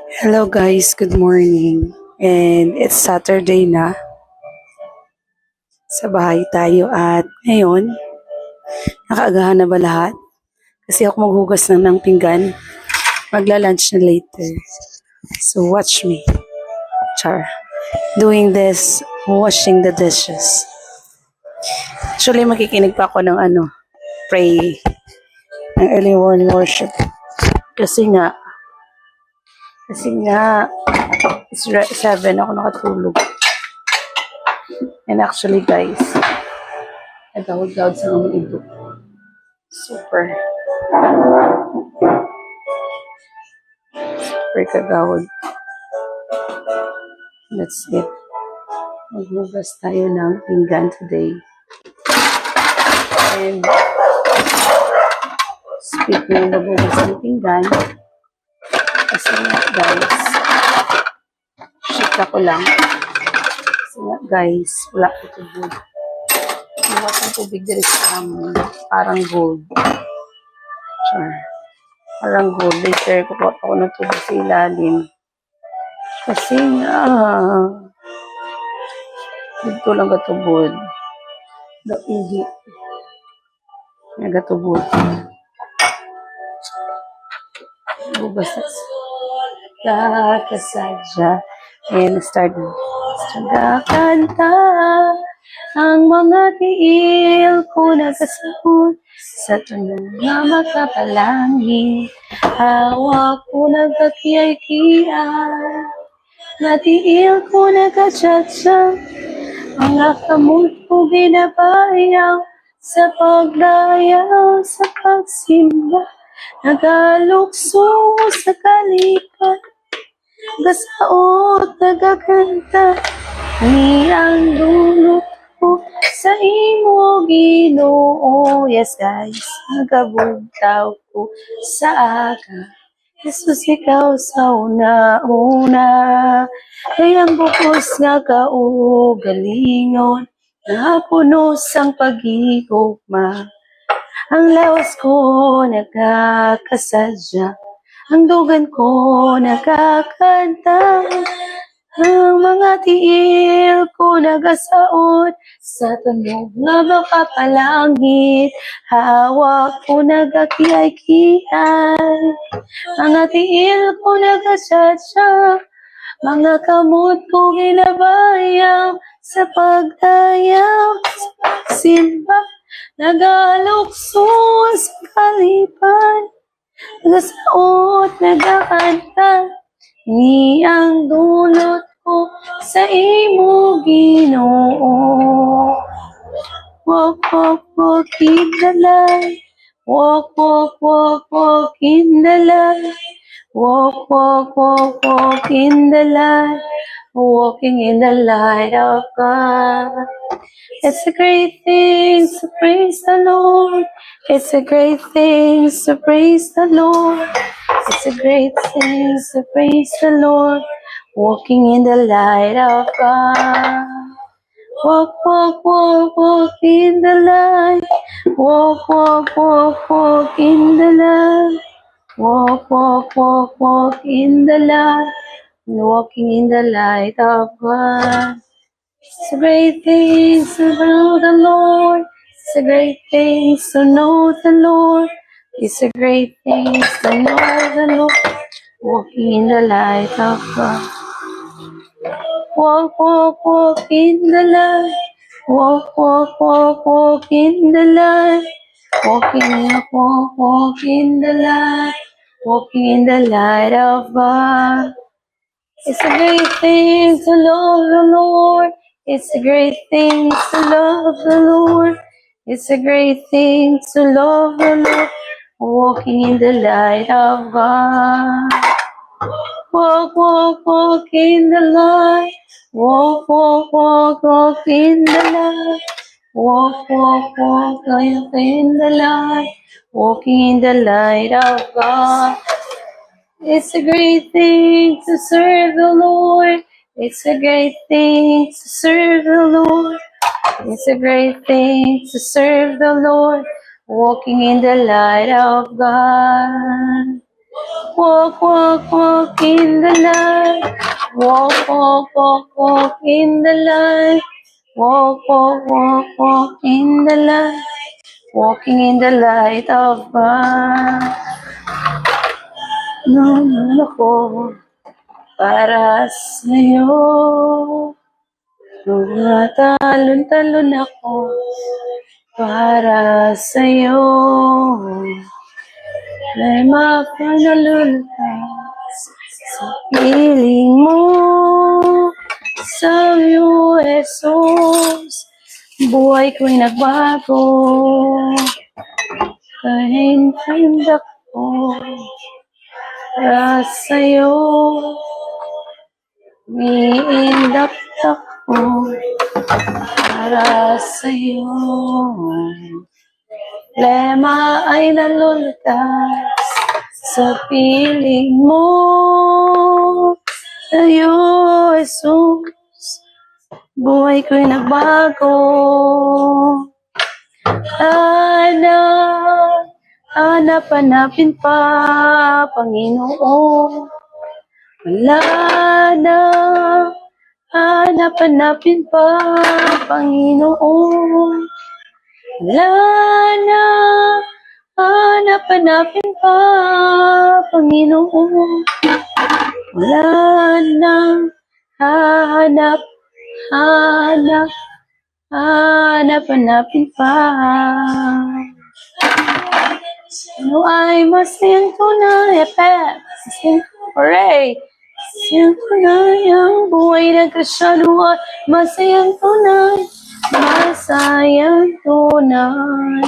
Hello guys, good morning. And it's Saturday na. Sa bahay tayo at ngayon, nakaagahan na ba lahat? Kasi ako maghugas na ng pinggan. Magla-lunch na later. So watch me. Char. Doing this, washing the dishes. Actually, makikinig pa ako ng pray. Ng early morning worship. Kasi nga, it's 7 ako nakatulog. And actually guys, nagawag-gawag sa mga ibo. Super kagawad. That's it. Maghugas tayo ng pinggan today. And speak na yung maghugas ng pinggan. Kasi nga guys, shit ako lang. Kasi nga guys, wala ko tubig. Wala kang tubig dito sa parang gold. Sure. Parang gold. Later, kukuha ako ng tubig sa ilalim. Kasi nga, dito lang katubod. Daigi. Nagatubod. Bubasas. Kakasadya. And start na. Kanta ang mga tiil ko nagkasahod sa tunog na makapalangi. Hawak ko nagkakiyay-kiyay, natiil ko nagkatsatsang, mga kamot ko binabayaw sa pagdayaw sa pagsimba. Nagalukso sa kalipan, gasaot nagakanta, ni ang dulot ko sa imo Ginoo. Yes guys, nagabugtaw ko sa aga. Jesus, ikaw sa una-una, kayang bukos nga kaugalingon, napuno sang pag-igugma. Ang lawas ko nagkakasadya, ang dugan ko nagkakanta, ang mga tiil ko nagasaot sa tunog nga makapalangit. Hawak ko nagakiyay-kiyay, mga tiil ko nagasadya, mga kamot ko ginabayaw sa pagdayaw sa pagsimba. Nagalukso sa kalipan, nagasaot, nagakanta, ni ang dulot ko sa imo Ginoo. Walk, walk, walk in the light. Walk, walk, walk, walk in the light. Walk, walk, walk, walk in the light. Walking in the light of God. It's a great thing to praise the Lord. It's a great thing to praise the Lord. It's a great thing to praise the Lord. Walking in the light of God. Walk, walk, walk, walk in the light. Walk, walk, walk, walk in the light. Walk, walk, walk, walk in the light. Walking in the light of God. It's a great thing to know the Lord. It's a great thing to know the Lord. It's a great thing to know the Lord. Walking in the light of God. Walk, walk, walk in the light. Walk, walk, walk, walk in the light. Walking, walk, walk in the light. Walking in the light of God. It's a great thing to love the Lord. It's a great thing to love the Lord. It's a great thing to love the Lord. Walking in the light of God. Walk, walk, walk in the light. Walk, walk, walk, walk in the light. Walk, walk, walk, walk in the light. Walking in the light of God. It's a great thing to serve the Lord. It's a great thing to serve the Lord. It's a great thing to serve the Lord. Walking in the light of God. walk, walk, walk in the light. Walk, walk, walk, walk in the light. Walk, walk, walk, walk in the light. Walking in the light of God. Naman ako para sa'yo. Nung natalon-talon ako para sa'yo. May mapanalultas sa piling mo. Sa'yo, Jesus, buhay ko'y nagbago. Kahintindak ko para sa'yo. Umiindak-dak ko para sa'yo. Lema ay nalultas sa piling mo. Sa'yo, Jesus, buhay ko'y nagbago. Hanap-hanapin pa, Panginoon. Wala na, hanap-hanapin pa, Panginoon. Wala na, hanap-hanapin pa, Panginoon. Wala na, hanap-hanapin pa. Ano ay masayang tunay, masayang hooray! Masayang tunay ang buhay ng Kristyano ay masayang tunay, masayang tunay.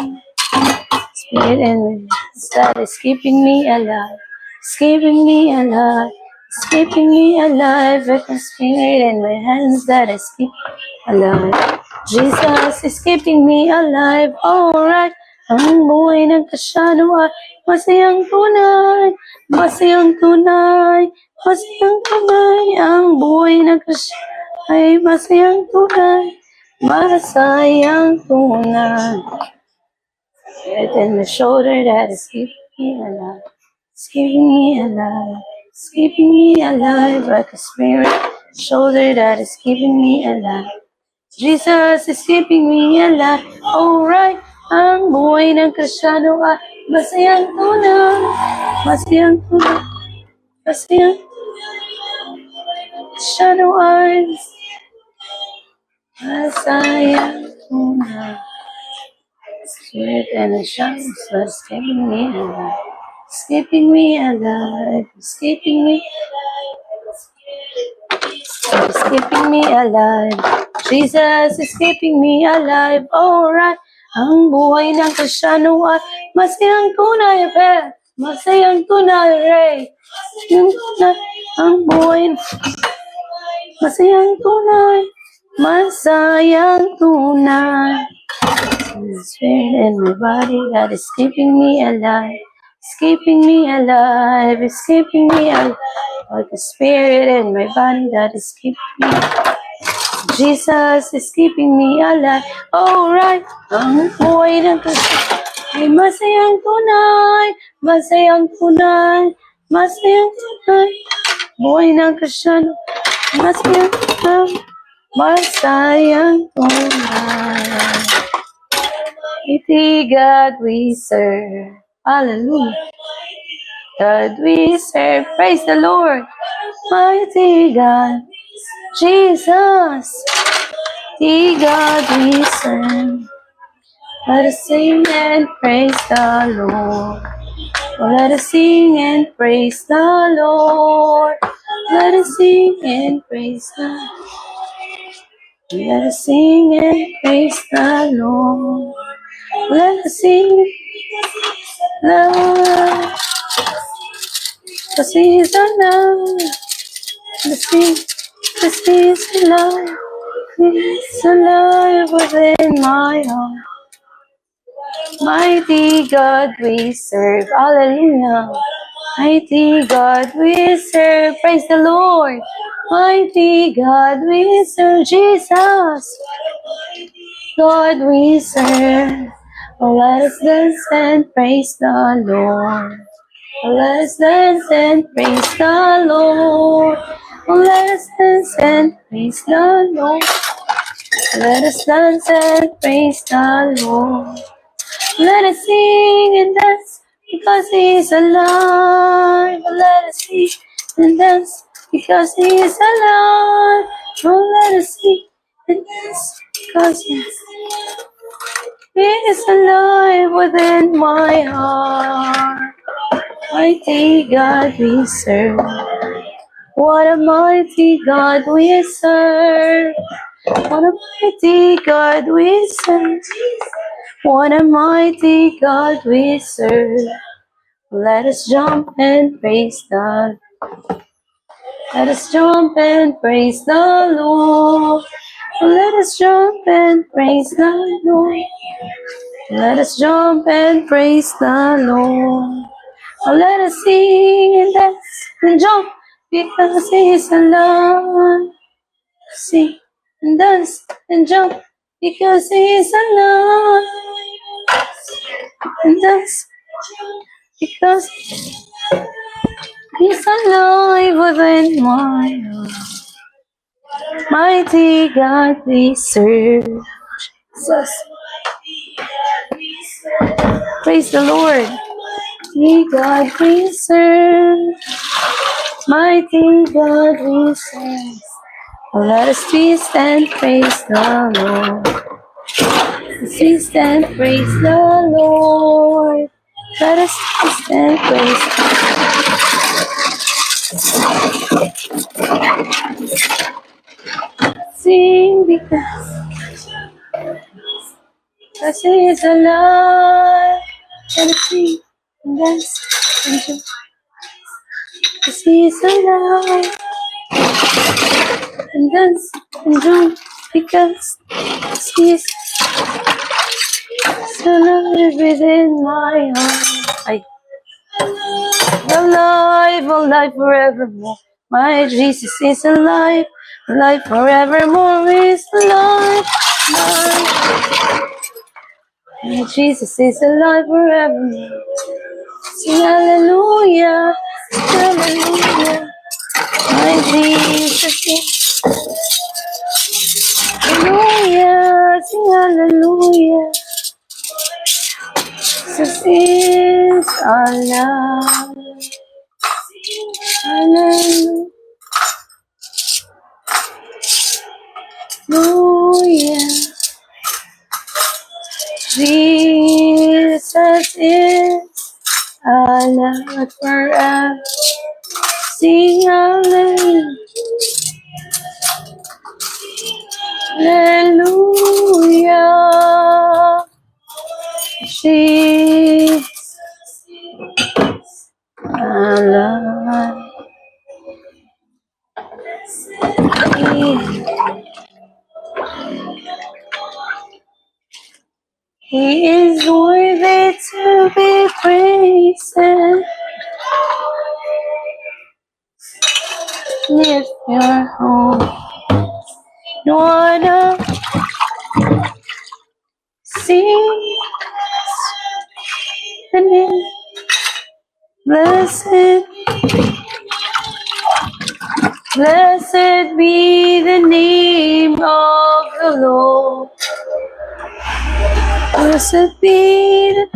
Spirit and winds that is keeping me alive, it's keeping me alive, it's keeping me alive. With the spirit in my hands that is keeping me alive. Jesus is keeping me alive, alright. Ang buhay ng Kristyano ay masayang tunay, masayang tunay, masayang tunay. Ang buhay ng Kristyano ay masayang tunay, masayang tunay. Head and the shoulder that is keeping me alive, it's keeping me alive, it's keeping me alive. Like a spirit shoulder that is keeping me alive. Jesus is keeping me alive, alright. Ang buhay ng Kristyano ay masayang tunay, masayang tunay, masayang Kristyano ay masayang tunay. Spirit and the shadows are keeping me alive, it's keeping me alive, it's keeping me alive, it's keeping me alive. Jesus is keeping me alive, alright. Ang buhay ng Kristyano ay masayang tunay, masayang tunay, Ray. Masayang tunay, ang buhay masayang tunay, masayang tunay. The spirit in my body that is keeping me alive, it's keeping me alive, it's keeping me alive. Like the spirit in my body that is keeping me alive. Jesus is keeping me alive, alright. Ang buhay ng Kristyano ay masayang tunay, masayang tunay, masayang tunay. Buhay ng Kristyano, masayang tunay, masayang tunay. Mighty God we serve, hallelujah. God we serve, praise the Lord. Mighty God, Jesus, the God we serve. Let us sing and praise the Lord. Oh, let us sing and praise the Lord. Let us sing and praise the Lord. Let us sing and praise the Lord. Let us sing, Lord. This is the love. This is the love. It's alive within my heart. Mighty God we serve, hallelujah. Mighty God we serve, praise the Lord. Mighty God we serve, Jesus. God we serve. Oh, let us dance and praise the Lord. Let us dance and praise the Lord. Let us dance and praise the Lord. Let us dance and praise the Lord. Let us sing and dance because He is alive. Let us sing and dance because He is alive. Oh, let us sing and dance because He is alive within my heart. Mighty God we serve. What a mighty God we serve. What a mighty God we serve. What a mighty God we serve. Let us jump and praise God. Let us jump and praise the Lord. Let us jump and praise the Lord. Let us jump and praise the Lord. Let us sing and dance and jump because He is alive. Sing and dance and jump because He is alive. And dance because He's alive within my heart. Mighty God we serve. Jesus. Praise the Lord. Mighty God we serve. Mighty God we serve. Let us feast and praise the Lord. Feast and praise the Lord. Let us feast and praise. Sing because He is alive. Let us sing and dance and jump because He is alive. And dance and jump because He is alive within my heart. Alive, alive forevermore. My Jesus is alive, alive forevermore is alive. My Jesus is alive forevermore. Sing hallelujah, hallelujah. My Jesus is hallelujah, sing hallelujah. Jesus is alive, hallelujah. Jesus is alive forever. Sing hallelujah. Hallelujah. Jesus alive. He is worthy to be praised and lift your home. You wanna sing the name. Blessed, blessed be the name of the Lord. Blessed be the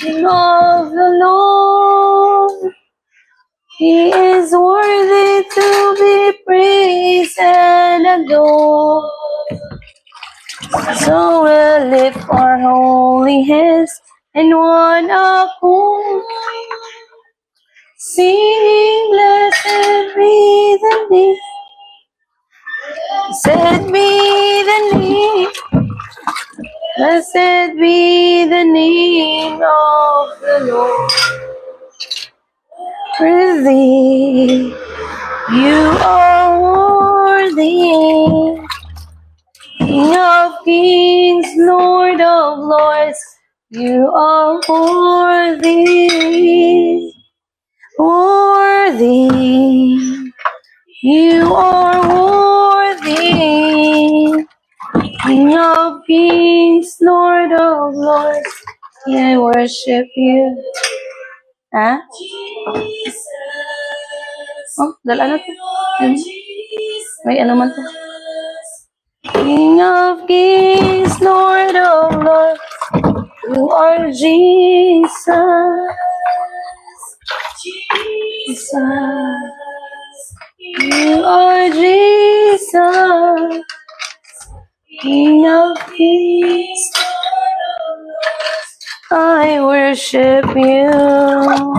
name of the Lord. He is worthy to be praised and adored. So we'll lift our holy hands in one accord, singing, blessed be the name. Blessed be the name. Blessed be the name of the Lord. Worthy, you are worthy. King of kings, Lord of lords, you are worthy. Worthy, you are worthy. King of kings, Lord of lords, I worship you. Ha? Oh, dala na to. May ano man to. King of kings, Lord of lords, you are Jesus. Jesus. You are Jesus. King of kings, I worship you.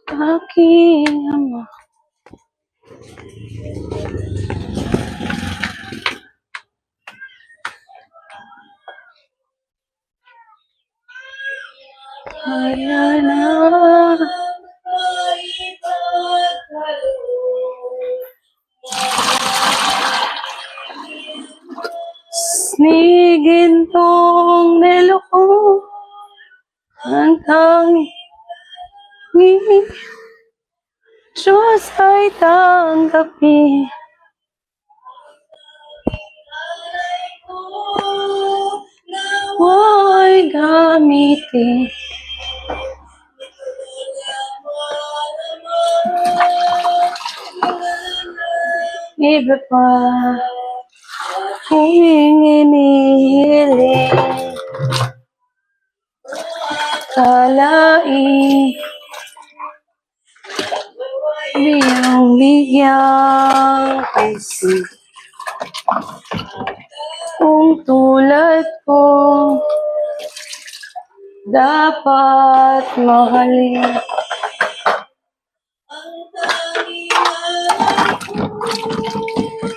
Aking Ama. Kaya na Snigintong niloko ang tanging Diyos ay tanggapin. Nawa'y gamitin. Iba pa hinihiling kalain biyang kasi kung tulad ko dapat mahalin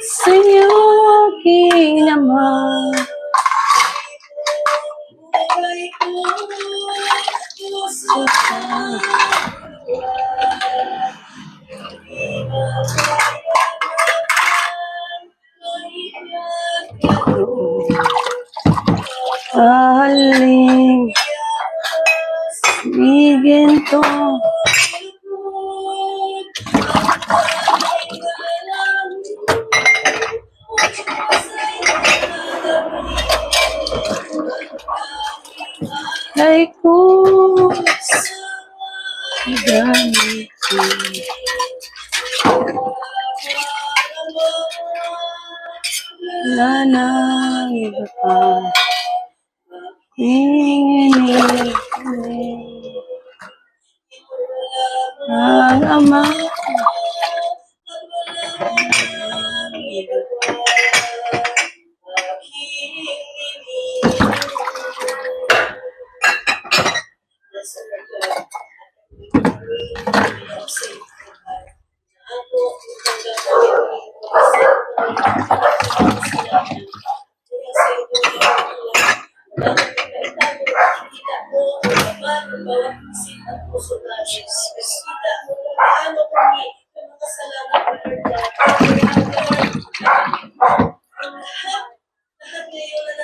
sa'yo aking Ama. Mahalin Siginto ay kus gamitin. Wala nang iba pa hinihiling ang Ama.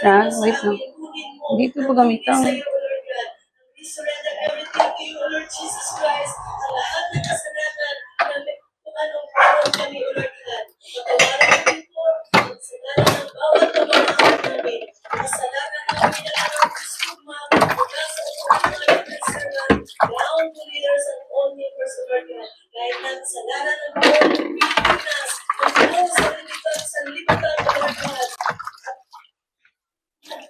Ah, wait lang. Dito po gamitan. Surrender everything to you, O Lord Jesus Christ. Ang lahat ng kasalanan na kung anong meron kami, O Lord God. Patawarin namin po ang kasalanan ng bawat pamamahan namin. Kasalanan namin na anong kusuma mula sa upuan namin ng servant, down to leaders and all members, O Lord God. Kahit na kasalanan ng bawat Pilipinas, ang sa libutan, O Lord God.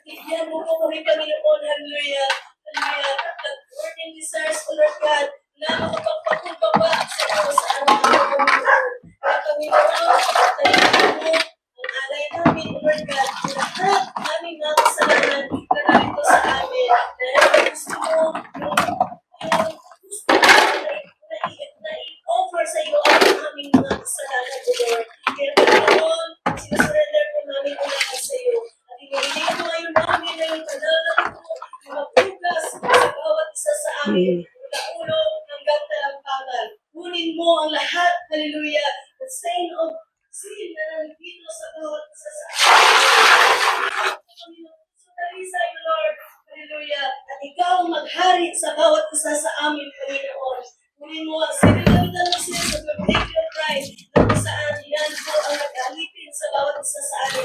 Bigyan mo po kami, Panginoon, hallelujah, hallelujah, that burning desires, O Lord God, na makapagpakumbaba sa iyo sa araw-araw. Kaya Panginoon, tayo mo ang alay namin, O Lord God, lahat namin mga kasalanan na narito sa amin. Dahil gusto mo, yung gusto mo na i-offer sa iyo ang aming mga kasalanan, O Lord. Kaya Panginoon, sinusurrender po namin ang lahat sa iyo. Hinihingi ko ngayon namin na yung kadalanan mo na magbukas sa bawat isa sa amin mula ulo hanggang talampangan. Kunin mo ang lahat, hallelujah, the stain of sin na nandito sa bawat isa sa amin. Sundali sa iyo, Lord, hallelujah, at ikaw ang maghari sa bawat isa sa amin, Panginoon. Kunin mo ang sinilamitan mo siya sa particular pride na kung saan yan po ang nag-alipin sa bawat isa sa amin.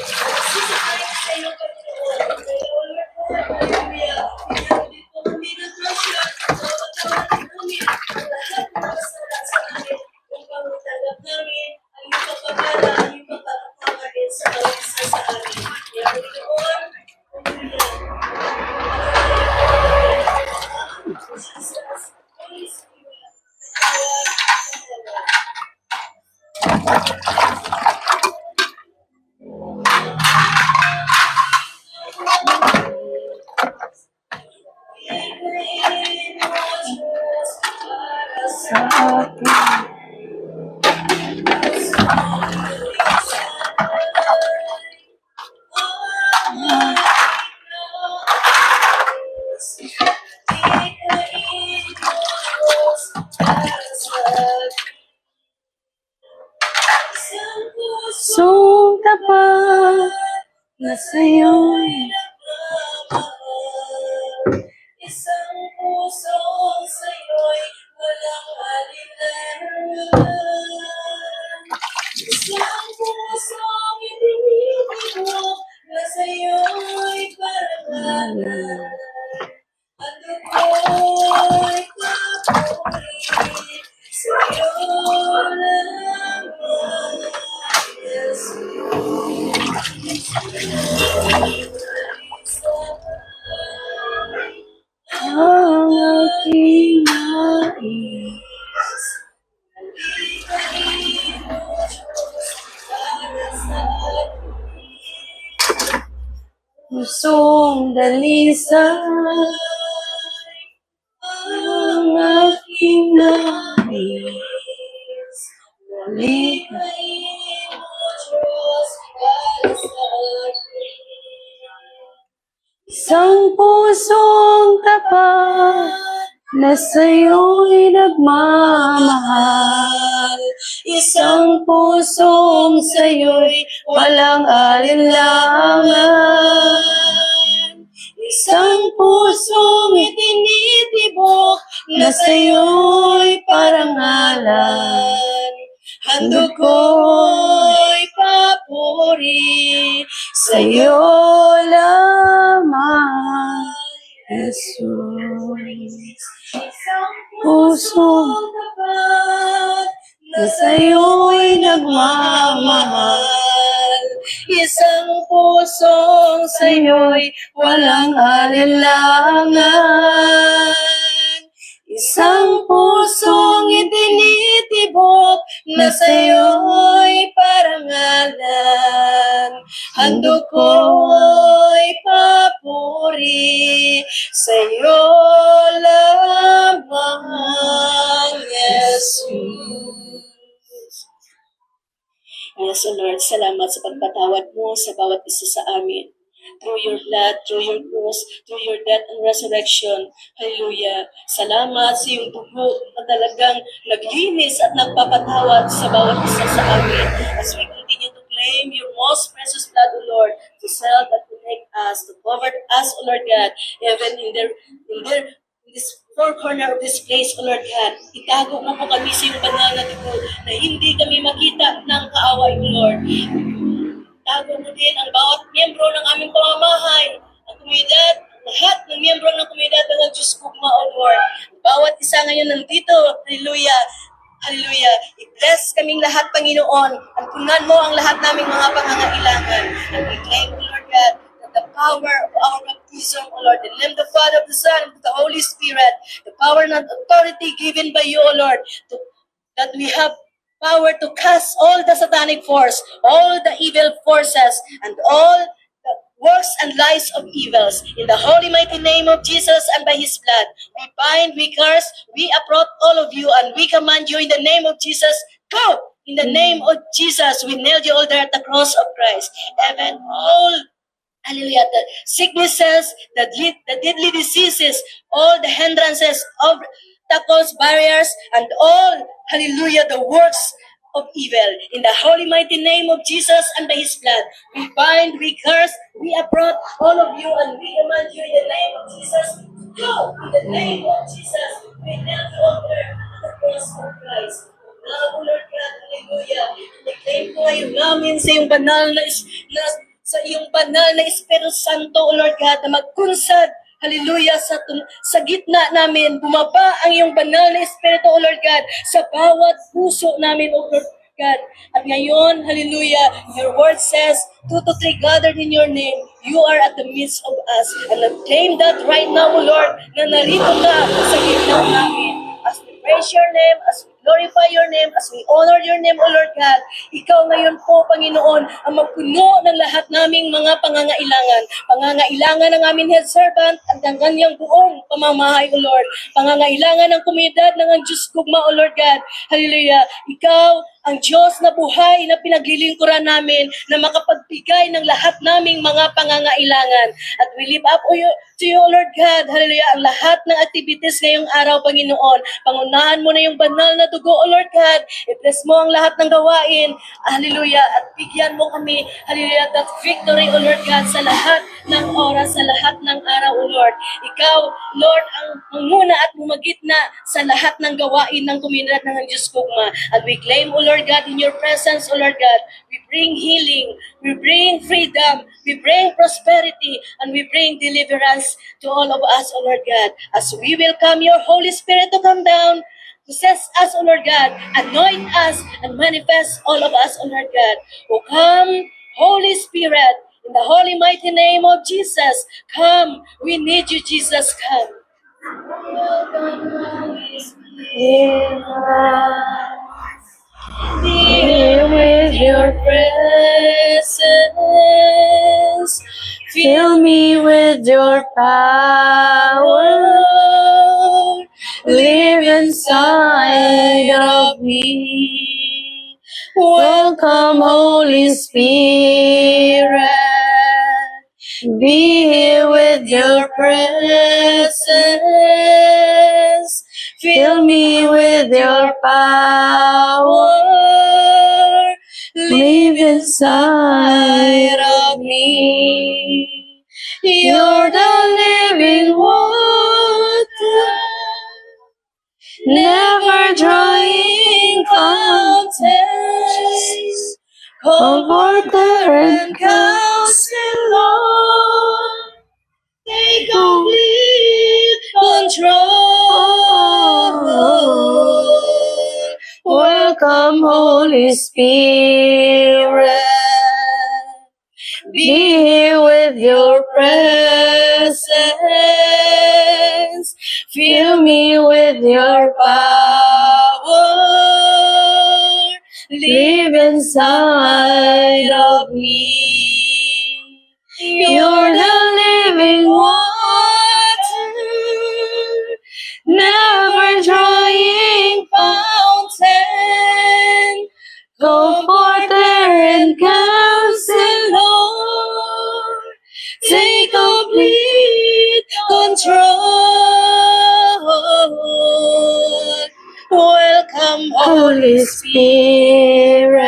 Sisikain sa iyo, Panginoon. Lord, hallelujah. Bigyan mo dito kami ng grasya sa bawat tawanan namin. Ang lahat ng nakasala sa amin upang matanggap namin ang iyong pagpapala, ang iyong pagpapakain sa bawat isa sa amin. Kaya, Panginoon, hallelujah. Jesus, Holy Spirit. Sa akin. Pusong tapat na sa'yo'y isang pusong sa'yo'y walang alinlangan. Isang pusong ibinibig na sa'yo'y parangalan. Ano ko'y papuri sa'yo lamang, ang aking nais. Pusong dalisay ang aking nais. Likhain mo, Diyos, para sa akin. Isang pusong tapat na sa'yo'y nagmamahal. Isang pusong sa'yo'y walang alinlangan. Isang pusong itinitibok na sa'yo'y parangalan. Handog ko'y papuri sa'yo lamang, Jesus. Isang Pusong tapat na sa'yo'y nagmamahal. Isang pusong sa'yo'y walang alinlangan. Isang pusong itinitibok na sa'yo'y parangalan. Handog ko'y papuri sa'yo lamang, Salamat sa pagpatawad mo sa bawat isa sa amin. Through your blood, through your cross, through your death and resurrection. Hallelujah. Salamat sa iyong dugo na talagang naglinis at nagpapatawad sa bawat isa sa amin. As we continue to claim your most precious blood, O Lord, to self and protect us, to cover us, O Lord God, even in this four corner of this place, O Lord God. Itago mo po kami sa iyong banal na dugo na hindi kami makita ng kaaway, O Lord. Tago mo din ang bawat miyembro ng aming pamamahay, ang komunidad, lahat ng miyembro ng komunidad ng Diyos Kugma, O Lord. Bawat isa ngayon nandito, hallelujah, hallelujah. I-bless kaming lahat, Panginoon. Ampunan mo ang lahat naming mga pangangailangan. And we claim, O Lord God, that the power of our baptism, O Lord, the name of the Father, of the Son, and of the Holy Spirit, the power and authority given by you, O Lord, that we have power to cast all the satanic force, all the evil forces, and all the works and lies of evils. In the holy mighty name of Jesus and by His blood, we bind, we curse, we uproot all of you, and we command you in the name of Jesus, go! In the name of Jesus, we nailed you all there at the cross of Christ. Even all hallelujah, the sicknesses, the deadly diseases, all the hindrances, obstacles, barriers, and all, hallelujah, the works of evil. In the holy mighty name of Jesus and by His blood, we bind, we curse, we uproot all of you, and we command you in the name of Jesus, go! In the name of Jesus, we nail you over at the cross of Christ. Now, O Lord God, hallelujah, i-claim ko ngayon namin sa iyong banal sa iyong banal na Espiritu Santo, O Lord God, na magkunsad, hallelujah, sa gitna namin, bumaba ang iyong banal na Espiritu, O Lord God, sa bawat puso namin, O Lord God. At ngayon, hallelujah, your word says, 2 to 3 gathered in your name, you are at the midst of us. And I claim that right now, O Lord, na narito ka sa gitna namin. As we praise your name, as we glorify your name, as we honor your name, O Lord God, ikaw ngayon po, Panginoon, ang magpuno ng lahat naming mga pangangailangan. Pangangailangan ng aming head servant at ng kanyang buong pamamahay, O Lord. Pangangailangan ng komunidad ng ang Diyos Kugma, O Lord God. Hallelujah. Ikaw, ang Diyos na buhay na pinaglilingkuran namin na makapagbigay ng lahat naming mga pangangailangan. At we lift up to you, Lord God, hallelujah, ang lahat ng activities ngayong araw, Panginoon. Pangunahan mo na yung banal na dugo, O Lord God. I-bless mo ang lahat ng gawain, hallelujah, at bigyan mo kami, hallelujah, that victory, O Lord God, sa lahat ng oras, sa lahat ng araw, O Lord. Ikaw, Lord, ang manguna at bumagitna sa lahat ng gawain ng komunidad ng Diyos Kugma. And we claim, O Lord God, in your presence, O Lord God, we bring healing, we bring freedom, we bring prosperity, and we bring deliverance to all of us, O Lord God. As we welcome your Holy Spirit to come down, possess us, O Lord God, anoint us, and manifest all of us, O Lord God. O come, Holy Spirit, in the holy mighty name of Jesus, come. We need you, Jesus, come. Here with your presence, fill me with your power, live inside of me. Welcome, Holy Spirit, be here with your presence, fill me with your power, live inside of me. You're the living water, never drying fountains, comforter and counselor, take complete control. Welcome, Holy Spirit, be here with your presence, fill me with your power, live inside of me. You're the living water, never drying fountain, comforter and Holy Spirit,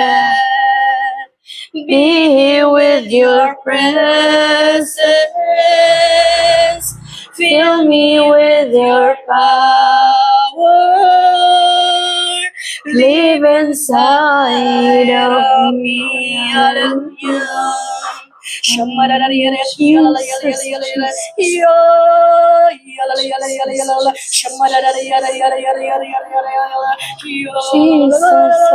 be with your presence. Fill me with your power. Live inside of me. Hallelujah. Jesus,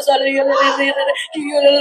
hallelujah.